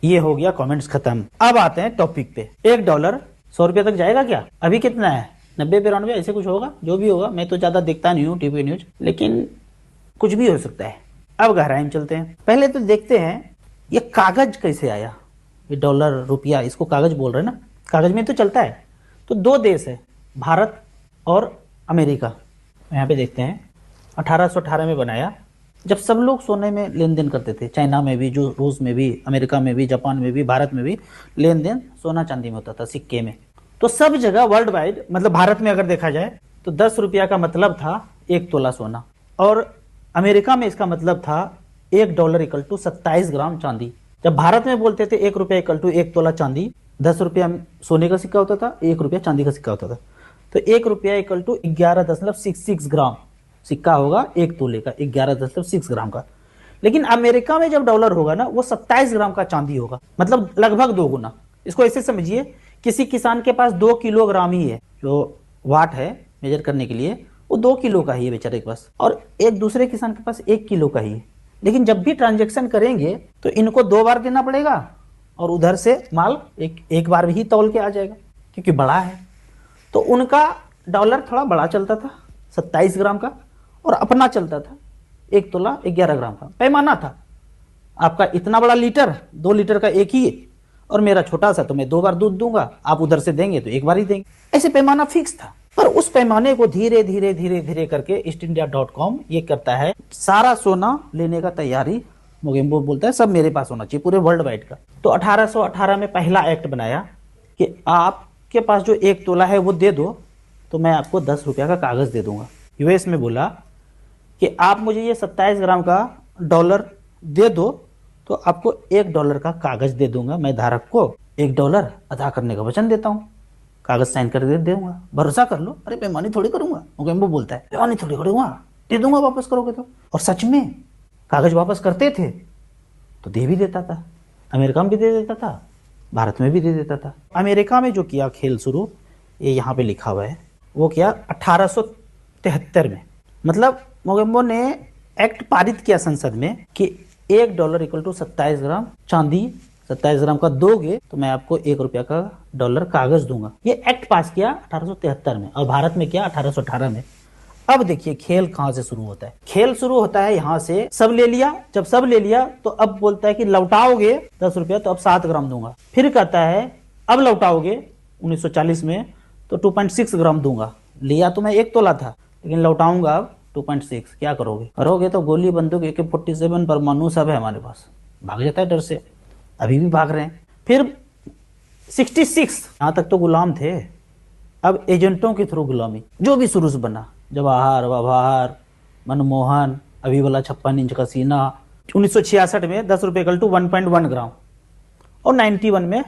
ये हो गया कमेंट्स खत्म। अब आते हैं टॉपिक पे। $1 $100 तक जाएगा क्या? अभी कितना है? 90-92 ऐसे कुछ होगा, जो भी होगा। मैं तो ज्यादा देखता नहीं हूँ टीवी न्यूज, लेकिन कुछ भी हो सकता है। अब गहराई में चलते हैं। पहले तो देखते हैं ये कागज कैसे आया। ये डॉलर रुपया इसको कागज बोल रहे हैं ना, कागज में तो चलता है। तो दो देश है, भारत और अमेरिका। यहाँ पे देखते हैं 1818 में बनाया, जब सब लोग सोने में लेन देन करते थे। चाइना में भी, जो रूस में भी, अमेरिका में भी, जापान में भी, भारत में भी लेन देन सोना चांदी में होता था, सिक्के में। तो सब जगह वर्ल्ड वाइड, मतलब भारत में अगर देखा जाए तो 10 रुपया का मतलब था 1 तोला सोना, और अमेरिका में इसका मतलब था $1 इक्वल टू 27 ग्राम चांदी। जब भारत में बोलते थे 1 रुपया इक्वल टू 1 तोला चांदी, 10 रुपया सोने का सिक्का होता था, 1 रुपया चांदी का सिक्का होता था। तो 1 रुपया इक्वल टू 11.66 ग्राम सिक्का होगा 1 तोले का, 11.6 ग्राम का। लेकिन अमेरिका में जब डॉलर होगा ना, वो 27 ग्राम का चांदी होगा, मतलब लगभग 2 गुना। इसको ऐसे समझिए, किसी किसान के पास 2 किलोग्राम ही है, जो वाट है मेजर करने के लिए, वो 2 किलो का ही है बेचारे के पास, और एक दूसरे किसान के पास 1 किलो का ही है। लेकिन जब भी ट्रांजेक्शन करेंगे तो इनको 2 बार देना पड़ेगा, और उधर से माल एक बार भी तौल के आ जाएगा, क्योंकि बड़ा है। तो उनका डॉलर थोड़ा बड़ा चलता था, 27 ग्राम का, और अपना चलता था 1 तोला 11 ग्राम का। पैमाना था, आपका इतना बड़ा लीटर, 2 लीटर का एक ही है, और मेरा छोटा सा, तो मैं 2 बार दूध दूंगा, आप उधर से देंगे तो 1 बार ही देंगे। ऐसे पैमाना फिक्स था। पर उस पैमाने को धीरे धीरे धीरे धीरे करके ईस्टइंडिया.com ये करता है, सारा सोना लेने का तैयारी। मोगेम्बो बोलता है सब मेरे पास होना चाहिए, पूरे वर्ल्ड वाइड का। तो 1818 में पहला एक्ट बनाया कि आपके पास जो 1 तोला है वो दे दो, तो मैं आपको 10 रुपया का कागज दे दूंगा। यूएस में बोला कि आप मुझे ये 27 ग्राम का डॉलर दे दो, तो आपको $1 का कागज दे दूंगा। मैं धारक को $1 अदा करने का वचन देता हूँ, कागज साइन कर दे दूंगा, भरोसा कर लो। अरे बेईमानी थोड़ी करूंगा, मोगेम्बो बोलता है, बेईमानी थोड़ी करूंगा, दे दूंगा वापस करोगे तो। और सच में कागज वापस करते थे तो दे भी देता था, अमेरिका में भी दे देता था, भारत में भी दे देता था। अमेरिका में जो किया खेल शुरू, ये यहाँ पे लिखा हुआ है, वो किया 1873 में। मतलब मोगेम्बो ने एक्ट पारित किया संसद में कि $1 इक्वल टू 27 ग्राम चांदी, 27 ग्राम का दोगे तो मैं आपको $1 का डॉलर कागज दूंगा। ये एक्ट पास किया 1873 में, और भारत में किया 1818 में। अब देखिए खेल कहां से शुरू होता है। खेल शुरू होता है यहां से, सब ले लिया। जब सब ले लिया तो अब बोलता है कि लौटाओगे 10 रुपया तो अब 7 ग्राम दूंगा। फिर कहता है अब लौटाओगे 1940 में तो 2.6 ग्राम दूंगा। लिया तो मैं 1 तोला था, लेकिन लौटाऊंगा अब 2.6। क्या करोगे तो गोली बंदूक AK-47 परमाणु सब है हमारे पास। भाग जाता है डर से, अभी भी भाग रहे हैं। फिर 66, यहां तक तो गुलाम थे, अब एजेंटों के थ्रू गुलामी। जो भी शुरू से बना, जवाहर, वाभार, मनमोहन, अभी वाला 56 इंच का सीना। 1966 में 10 रुपये इक्वल टू 1.1 ग्राम, और 91 में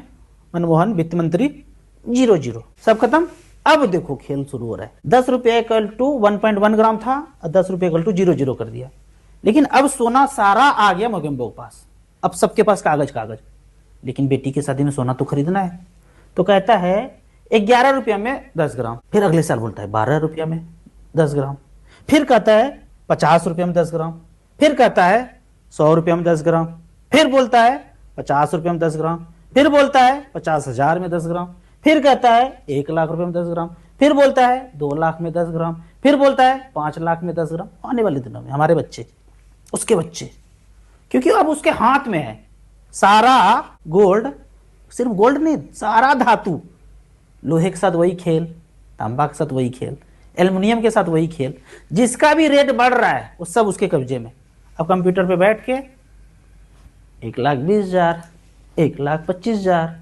मनमोहन वित्त मंत्री 0 सब खत्म। अब देखो खेल शुरू हो रहा है। 10 रुपये इक्वल टू 1.1 ग्राम था, और 10 रुपये इक्वल टू 0 कर दिया। लेकिन अब सोना सारा आ गया मोगेम्बो के पास, अब सबके पास कागज। लेकिन बेटी की शादी में सोना तो खरीदना है। तो कहता है 11 रुपया में 10 ग्राम। फिर अगले साल बोलता है 12 रुपया में 10 ग्राम। फिर कहता है 50 रुपया में 10 ग्राम। फिर कहता है 100 रुपया में 10 ग्राम। फिर बोलता है 50 रुपया में 10 ग्राम। फिर बोलता है 50,000 में 10 ग्राम। फिर कहता है 1 लाख रुपए में 10 ग्राम। फिर बोलता है 2 लाख में 10 ग्राम। फिर बोलता है 5 लाख में 10 ग्राम। आने वाले दिनों में हमारे बच्चे, उसके बच्चे, क्योंकि अब उसके हाथ में है सारा गोल्ड। सिर्फ गोल्ड नहीं, सारा धातु। लोहे के साथ वही खेल, तांबा के साथ वही खेल, एल्युमिनियम के साथ वही खेल। जिसका भी रेट बढ़ रहा है वो सब उसके कब्जे में। अब कंप्यूटर पे बैठ के 1,20,000, 1,25,000,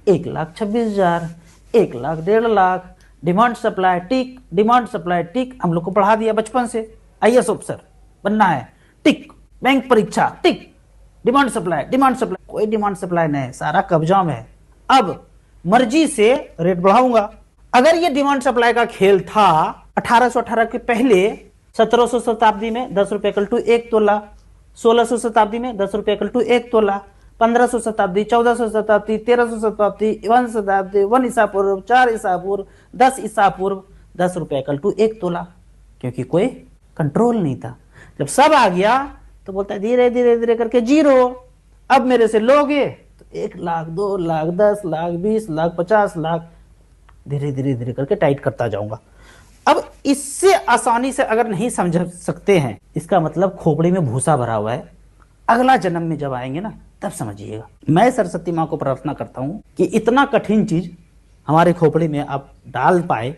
1,26,000, 1,00,000, 1,50,000, डिमांड सप्लाई टिक, डिमांड सप्लाई टिक। हम लोग को पढ़ा दिया बचपन से, IAS ऑफिसर बनना है टिक, बैंक परीक्षा टिक, डिमांड सप्लाई, डिमांड सप्लाई। कोई डिमांड सप्लाई नहीं है, सारा कब्जा में है। अब मर्जी से रेट बढ़ाऊंगा। अगर ये डिमांड सप्लाई का खेल था 1818 के पहले, 1700 शताब्दी में 10 रुपये इक्वल टू 1 तोला, 1600 शताब्दी में 10 रुपये इक्वल टू 1 तोला, 1500 शताब्दी, 1400 शताब्दी, 1300 शताब्दी, 1 शताब्दी, 1 ईसा पूर्व, 4 ईसा पूर्व, 10 ईसा पूर्व, 10 रुपये इक्वल टू 1 तोला, क्योंकि कोई कंट्रोल नहीं था। जब सब आ गया तो बोलता है धीरे धीरे धीरे करके 0। अब मेरे से लोगे तो 1 लाख, 2 लाख, 10 लाख, 20 लाख, 50 लाख, धीरे धीरे धीरे करके टाइट करता जाऊंगा। अब इससे आसानी से अगर नहीं समझ सकते हैं, इसका मतलब खोपड़ी में भूसा भरा हुआ है। अगला जन्म में जब आएंगे ना, तब समझिएगा। मैं सरस्वती माँ को प्रार्थना करता हूँ कि इतना कठिन चीज हमारे खोपड़ी में आप डाल पाए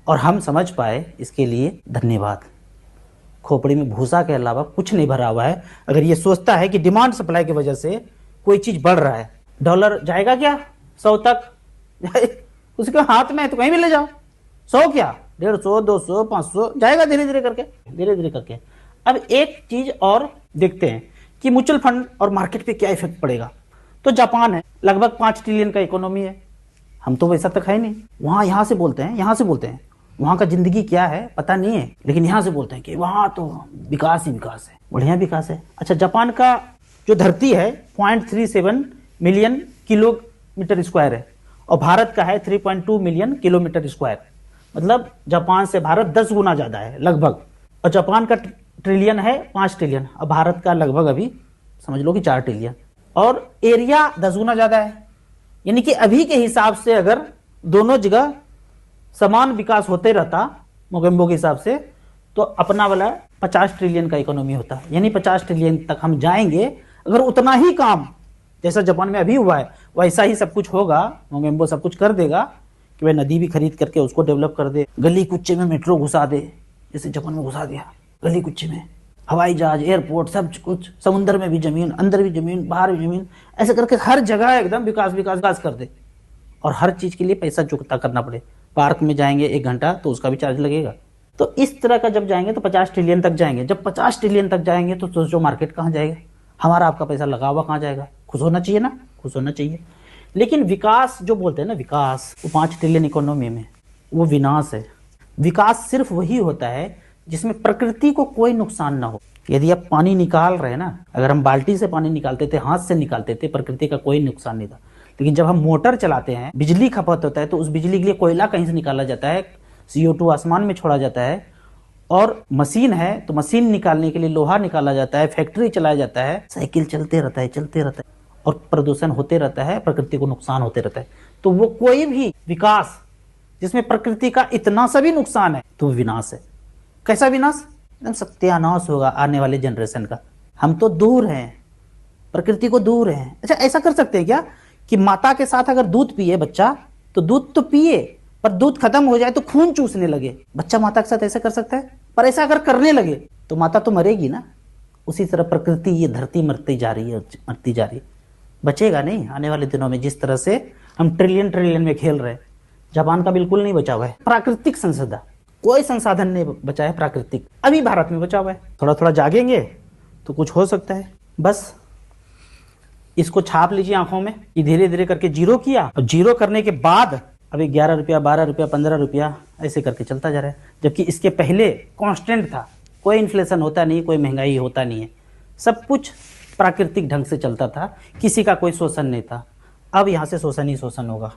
और हम समझ पाए, इसके लिए धन्यवाद। खोपड़ी में भूसा के अलावा कुछ नहीं भरा हुआ है। अगर ये सोचता है कि डिमांड सप्लाई की वजह से कोई चीज बढ़ रहा है, डॉलर जाएगा क्या 100 तक, उसके हाथ में है तो कहीं भी ले जाओ, 100 क्या 150, 200, 500 जाएगा धीरे धीरे करके, धीरे धीरे करके। अब एक चीज और देखते हैं कि म्यूचुअल फंड और मार्केट पे क्या इफेक्ट पड़ेगा। तो जापान है, लगभग 5 ट्रिलियन का इकोनॉमी है। हम तो वैसा तक है नहीं, वहां यहाँ से बोलते हैं, यहाँ से बोलते हैं। वहां का जिंदगी क्या है पता नहीं है, लेकिन यहाँ से बोलते हैं कि वहां तो विकास ही विकास है, बढ़िया विकास है। अच्छा, जापान का जो धरती है 0.37 मिलियन किलोमीटर स्क्वायर है और भारत का है 3.2 मिलियन किलोमीटर स्क्वायर। मतलब जापान से भारत 10 गुना ज्यादा है लगभग। और जापान का ट्रिलियन है 5 ट्रिलियन और भारत का लगभग अभी समझ लो कि 4 ट्रिलियन, और एरिया 10 गुना ज्यादा है। यानी कि अभी के हिसाब से अगर दोनों जगह समान विकास होते रहता मोगेम्बो के हिसाब से, तो अपना वाला 50 ट्रिलियन का इकोनॉमी होता। यानी 50 ट्रिलियन तक हम जाएंगे अगर उतना ही काम जैसा जापान में अभी हुआ है वैसा ही सब कुछ होगा। मोगेम्बो सब कुछ कर देगा कि वह नदी भी खरीद करके उसको डेवलप कर दे, गली कुच्चे में मेट्रो घुसा दे, जैसे जापान में घुसा दिया गली कुच्चे में, हवाई जहाज, एयरपोर्ट, सब कुछ, समुद्र में भी जमीन, अंदर भी जमीन, बाहर भी जमीन, ऐसे करके हर जगह एकदम विकास विकास विकास कर दे। और हर चीज के लिए पैसा चुकता करना पड़े। पार्क में जाएंगे 1 घंटा तो उसका भी चार्ज लगेगा। तो इस तरह का जब जाएंगे तो 50 ट्रिलियन तक जाएंगे। जब 50 ट्रिलियन तक जाएंगे तो सोचो मार्केट कहाँ जाएगा, हमारा आपका पैसा लगा हुआ कहाँ जाएगा। खुश होना चाहिए ना, खुश होना चाहिए। लेकिन विकास जो बोलते हैं ना, विकास, वो 5 ट्रिलियन इकोनॉमी में वो विनाश है। विकास सिर्फ वही होता है जिसमें प्रकृति को कोई नुकसान ना हो। यदि आप पानी निकाल रहे हैं ना, अगर हम बाल्टी से पानी निकालते थे, हाथ से निकालते थे, प्रकृति का कोई नुकसान नहीं था। लेकिन जब हम मोटर चलाते हैं, बिजली खपत होता है, तो उस बिजली के लिए कोयला कहीं से निकाला जाता है, CO2 आसमान में छोड़ा जाता है, और मशीन है तो मशीन निकालने के लिए लोहा निकाला जाता है, फैक्ट्री चलाया जाता है, साइकिल चलते रहता है, चलते रहता है, और प्रदूषण होते रहता है, प्रकृति को नुकसान होते रहता है। तो वो कोई भी विकास जिसमें प्रकृति का इतना सा भी नुकसान है तो विनाश है। कैसा विनाश? एकदम सत्यानाश होगा आने वाले जनरेशन का। हम तो दूर हैं, प्रकृति को दूर हैं। अच्छा, ऐसा कर सकते हैं क्या कि माता के साथ अगर दूध पिए बच्चा, तो दूध तो पिए, पर दूध खत्म हो जाए तो खून चूसने लगे। बच्चा माता के साथ ऐसा कर सकता है? पर ऐसा अगर करने लगे तो माता तो मरेगी ना। उसी तरह प्रकृति, ये धरती मरती जा रही है, मरती जा रही है, बचेगा नहीं आने वाले दिनों में। जिस तरह से हम ट्रिलियन ट्रिलियन में खेल रहे हैं, जापान का बिल्कुल नहीं बचा हुआ है। प्राकृतिक संसाधन, कोई संसाधन नहीं बचा है प्राकृतिक, अभी भारत में बचा हुआ है। थोड़ा थोड़ा जागेंगे तो कुछ हो सकता है। बस इसको छाप लीजिए आंखों में कि धीरे धीरे करके जीरो किया, और जीरो करने के बाद अभी 11 रुपया, 12 रुपया, 15 रुपया ऐसे करके चलता जा रहा है। जबकि इसके पहले कांस्टेंट था, कोई इन्फ्लेशन होता नहीं, कोई महंगाई होता नहीं है, सब कुछ प्राकृतिक ढंग से चलता था, किसी का कोई शोषण नहीं था। अब यहाँ से शोषण ही शोषण होगा।